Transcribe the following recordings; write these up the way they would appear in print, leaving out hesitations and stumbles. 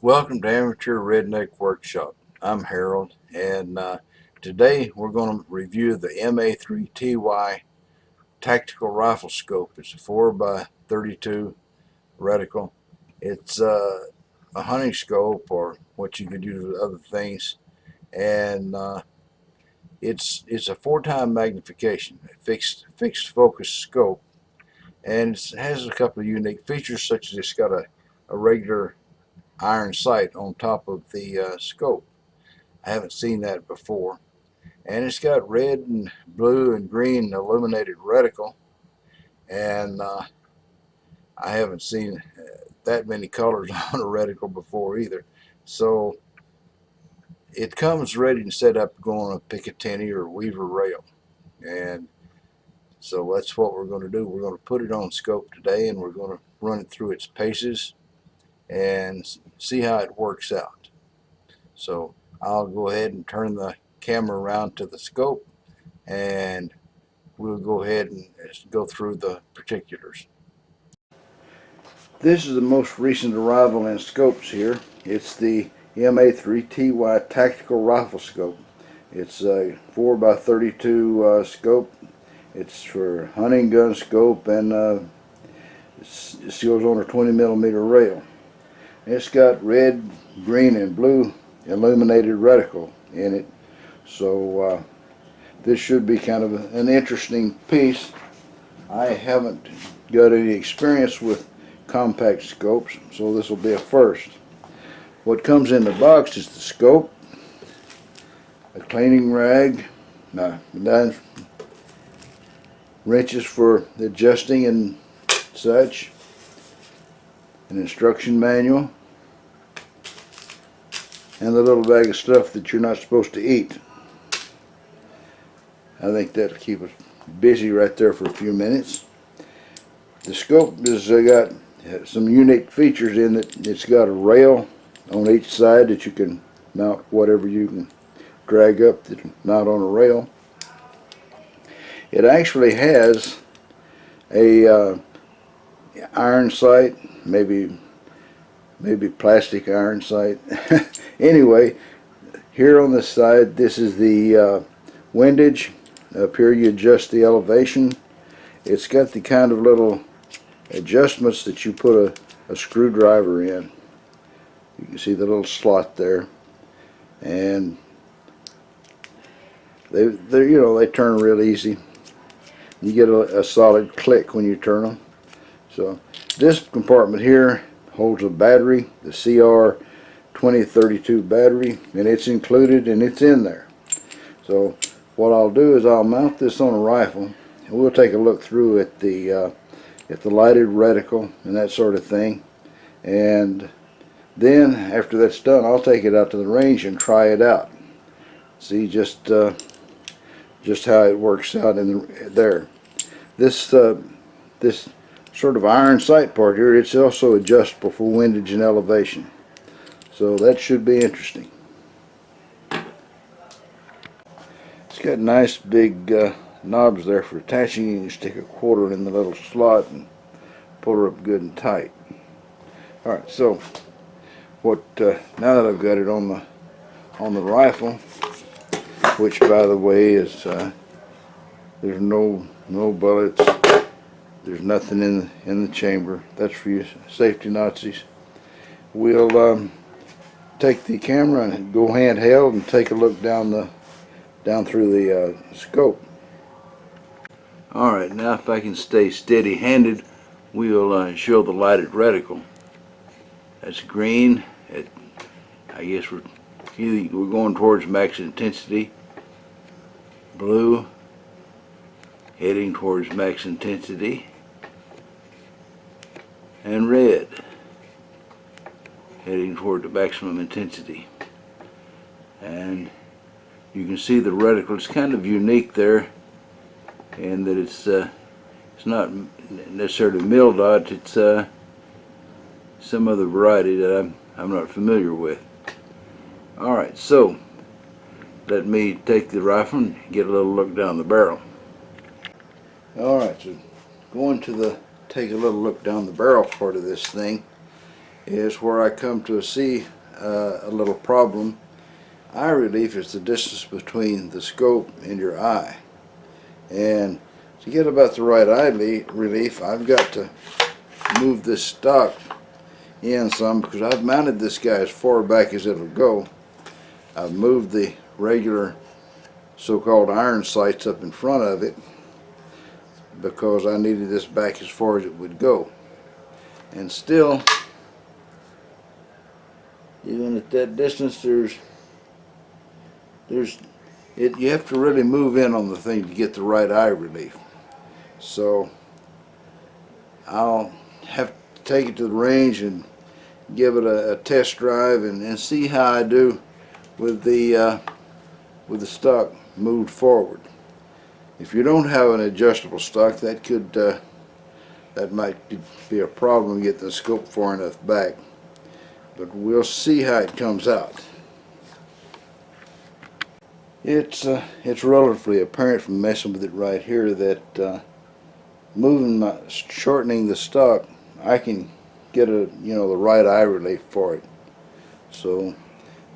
Welcome to Amateur Redneck Workshop. I'm Harold, and today we're going to review the MA3TY Tactical Rifle Scope. It's a 4x32 reticle. It's a hunting scope, or what you could use with other things, and it's a 4-time magnification, a fixed focus scope, and it has a couple of unique features, such as it's got a regular iron sight on top of the scope. I haven't seen that before. And it's got red and blue and green illuminated reticle, and I haven't seen that many colors on a reticle before either. So it comes ready and set up to go on a Picatinny or Weaver rail, and so that's what we're going to do. We're going to put it on scope today, and we're going to run it through its paces and see how it works out. So I'll go ahead and turn the camera around to the scope, and we'll go ahead and go through the particulars. This is the most recent arrival in scopes here. It's the MA3TY Tactical Rifle Scope. It's a 4x32 scope. It's for hunting gun scope, and it goes on a 20mm rail. It's got red, green, and blue illuminated reticle in it, so this should be kind of an interesting piece. I haven't got any experience with compact scopes, so this will be a first. What comes in the box is the scope, a cleaning rag, 9 wrenches for adjusting and such, an instruction manual, and the little bag of stuff that you're not supposed to eat. I think that'll keep us busy right there for a few minutes. The scope has got some unique features in it. It's got a rail on each side that you can mount whatever you can drag up that's not on a rail. It actually has a iron sight, maybe plastic iron sight. Anyway, here on this side, this is the windage. Up here you adjust the elevation. It's got the kind of little adjustments that you put a screwdriver in. You can see the little slot there, and they turn real easy. You get a solid click when you turn them. So this compartment here holds a battery, the CR2032 battery, and it's included and it's in there. So what I'll do is I'll mount this on a rifle, and we'll take a look through at the lighted reticle and that sort of thing, and then after that's done, I'll take it out to the range and try it out. See just how it works out in there. This sort of iron sight part here, it's also adjustable for windage and elevation, so that should be interesting. It's got nice big knobs there for attaching. You can stick a quarter in the little slot and pull her up good and tight. Alright, so now that I've got it on the rifle, which by the way is there's no bullets, there's nothing in the chamber. That's for you safety Nazis. We'll take the camera and go handheld and take a look down through the scope. Alright, now if I can stay steady-handed, we'll show the lighted reticle. That's green. I guess we're going towards max intensity. Blue, heading towards max intensity. And red, heading toward the maximum intensity. And you can see the reticle. It's kind of unique there, in that it's not necessarily mil dot. It's some other variety that I'm not familiar with. All right, so let me take the rifle and get a little look down the barrel. All right, so going to take a little look down the barrel part of this thing, is where I come to see a little problem. Eye relief is the distance between the scope and your eye. And to get about the right eye relief, I've got to move this stock in some, because I've mounted this guy as far back as it'll go. I've moved the regular so-called iron sights up in front of it because I needed this back as far as it would go. And still, even at that distance, you have to really move in on the thing to get the right eye relief. So I'll have to take it to the range and give it a test drive and see how I do with the stock moved forward. If you don't have an adjustable stock, that might be a problem getting the scope far enough back. But we'll see how it comes out. It's relatively apparent from messing with it right here that shortening the stock, I can get the right eye relief for it. So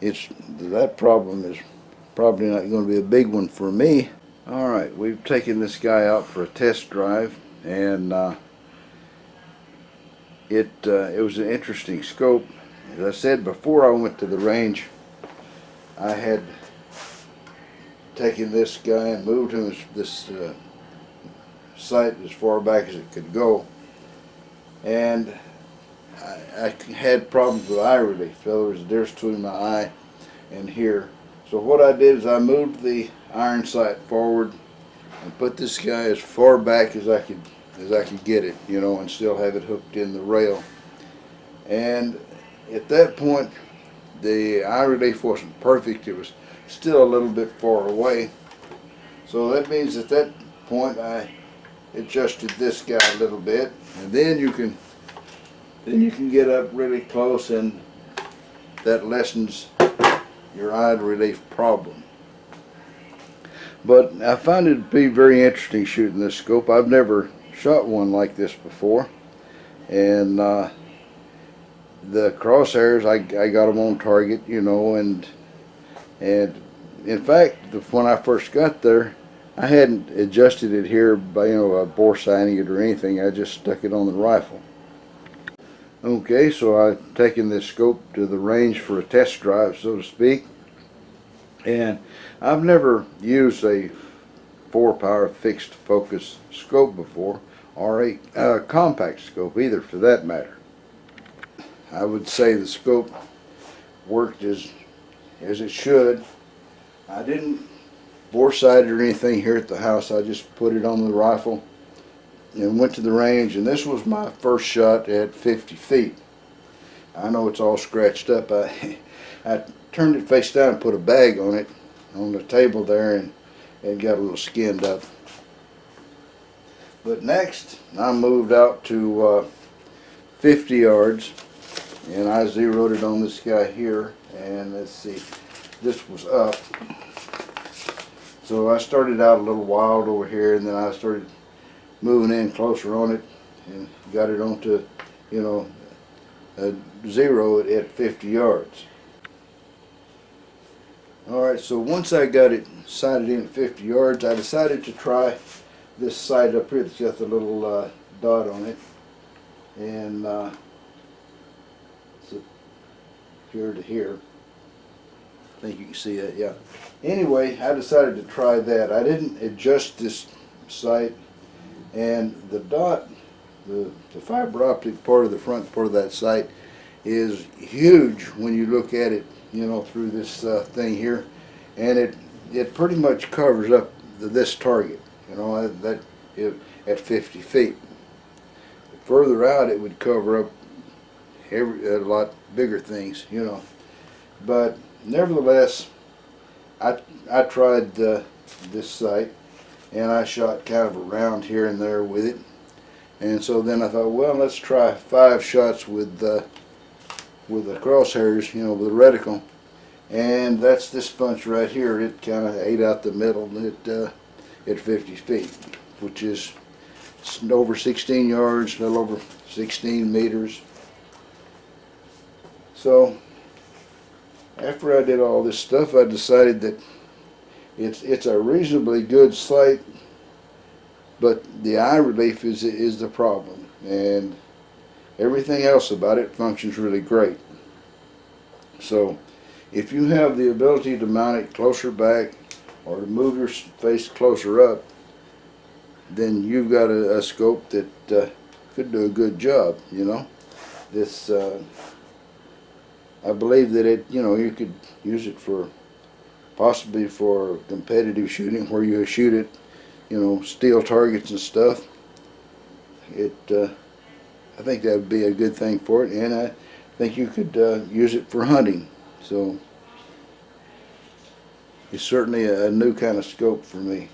that problem is probably not going to be a big one for me. All right, we've taken this guy out for a test drive, and it was an interesting scope. As I said before I went to the range, I had taken this guy and moved him this sight as far back as it could go, and I had problems with eye relief. In other words, the difference between my eye and here. So what I did is I moved the iron sight forward and put this guy as far back as I could get it, and still have it hooked in the rail. And at that point, the eye relief wasn't perfect. It was still a little bit far away. So that means at that point I adjusted this guy a little bit, and then you can get up really close, and that lessens your eye relief problem. But I found it to be very interesting shooting this scope. I've never shot one like this before, and the crosshairs, I got them on target, and in fact, when I first got there, I hadn't adjusted it here by bore sighting it or anything. I just stuck it on the rifle. Okay, so I've taken this scope to the range for a test drive, so to speak, and I've never used a 4-power fixed focus scope before, or a compact scope either, for that matter. I would say the scope worked as it should. I didn't bore sight it or anything here at the house. I just put it on the rifle and went to the range, and this was my first shot at 50 feet. I know it's all scratched up. I turned it face down and put a bag on it on the table there, and got a little skinned up. But next I moved out to 50 yards, and I zeroed it on this guy here, and let's see, this was up. So I started out a little wild over here, and then I started moving in closer on it and got it onto, a zero at 50 yards. Alright, so once I got it sighted in at 50 yards, I decided to try this sight up here that's got the little dot on it, and so here to here. I think you can see that, yeah. Anyway, I decided to try that. I didn't adjust this sight, and the dot, the fiber optic part of the front part of that sight is huge when you look at it, through this thing here, and it pretty much covers up this target, at 50 feet. Further out, it would cover up a lot bigger things, But nevertheless, I tried this sight, and I shot kind of around here and there with it, and so then I thought, well, let's try 5 shots with the crosshairs, with the reticle, and that's this bunch right here. It kind of ate out the middle at 50 feet, which is over 16 yards, a little over 16 meters. So after I did all this stuff, I decided that it's a reasonably good sight, but the eye relief is the problem, and everything else about it functions really great. So if you have the ability to mount it closer back or to move your face closer up, then you've got a scope that could do a good job. You know, this I believe that you could use it for possibly for competitive shooting, where you shoot at steel targets and stuff. I think that would be a good thing for it, and I think you could use it for hunting. So it's certainly a new kind of scope for me.